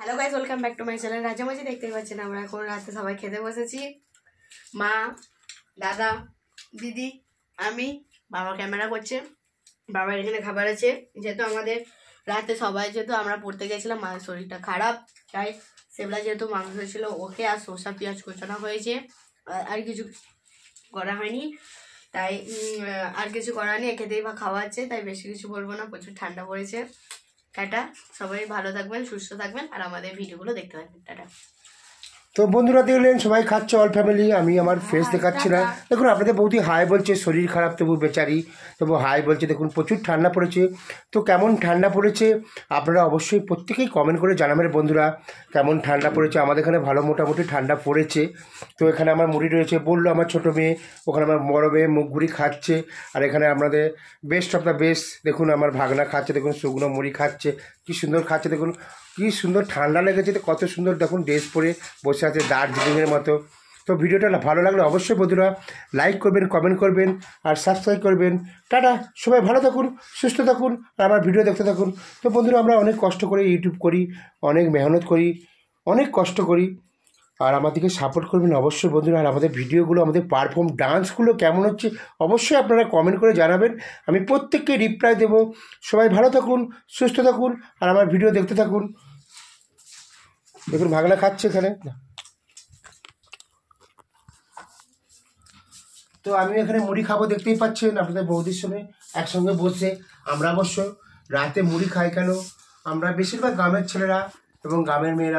Hello guys, welcome back to my channel. Rajamajhi দেখতেই পাচ্ছেন আমরা এখন রাতে সবাই খেতে বসেছি। মা, দাদা, দিদি, আমি। বাবা ক্যামেরা করছে, বাবার এখানে খাবার আছে। যেহেতু আমাদের রাতে সবাই যেহেতু আমরা পড়তে গেছিলাম, মায়ের শরীরটা খারাপ, তাই সেবেলা যেহেতু মাংস ছিল ওকে আর শসা পেঁয়াজ কোচানো হয়েছে, আর কিছু করা হয়নি। তাই আর কিছু করা নেই, খেতেই বা খাওয়াচ্ছে, তাই বেশি কিছু বলবো না। প্রচুর ঠান্ডা পড়েছে। টাটা, সবাই ভালো থাকবেন, সুস্থ থাকবেন, আর আমাদের ভিডিওগুলো দেখতে থাকবেন। টাটা। তো বন্ধুরা দেখলেন সবাই খাচ্ছে, অল ফ্যামিলি। আমি আমার ফেস দেখাচ্ছি না। দেখুন আপনাদের বৌদি হাই বলছে, শরীর খারাপ তবু বেচারি, তবু হাই বলছে। দেখুন প্রচুর ঠান্ডা পড়েছে। তো কেমন ঠান্ডা পড়েছে আপনারা অবশ্যই প্রত্যেকেই কমেন্ট করে জানাবেন বন্ধুরা, কেমন ঠান্ডা পড়েছে। আমাদের এখানে ভালো মোটামুটি ঠান্ডা পড়েছে। তো এখানে আমার মুড়ি রয়েছে, বললো আমার ছোটো মেয়ে, ওখানে আমার বড় মেয়ে মুখ ঘুরি খাচ্ছে। আর এখানে আপনাদের বেস্ট অফ দ্য বেস্ট, দেখুন আমার ভাগনা খাচ্ছে, দেখুন শুকনো মুড়ি খাচ্ছে, কী সুন্দর খাচ্ছে। দেখুন কী সুন্দর ঠান্ডা লেগেছে, তো কত সুন্দর দেখুন ড্রেস পরে বসে আছে দার্জিলিংয়ের মতো। তো ভিডিওটা ভালো লাগলে অবশ্যই বন্ধুরা লাইক করবেন, কমেন্ট করবেন আর সাবস্ক্রাইব করবেন। টাটা, সবাই ভালো থাকুন, সুস্থ থাকুন, আর আমার ভিডিও দেখতে থাকুন। তো বন্ধুরা আমরা অনেক কষ্ট করে ইউটিউব করি, অনেক মেহনত করি, অনেক কষ্ট করি, আর আমাদেরকে সাপোর্ট করবেন অবশ্যই বন্ধুরা। আর আমাদের ভিডিওগুলো, আমাদের পারফর্ম ডান্সগুলো কেমন হচ্ছে অবশ্যই আপনারা কমেন্ট করে জানাবেন, আমি প্রত্যেককে রিপ্লাই দেবো। সবাই ভালো থাকুন, সুস্থ থাকুন, আর আমার ভিডিও দেখতে থাকুন। দেখুন ভাগনা খাচ্ছে এখানে। তো আমি এখানে মুড়ি খাবো, দেখতেই পাচ্ছেন আপনাদের বৌদির সঙ্গে একসঙ্গে বসে। আমরা অবশ্য রাতে মুড়ি খাই কেন, আমরা বেশিরভাগ গ্রামের ছেলেরা এবং গ্রামের মেয়েরা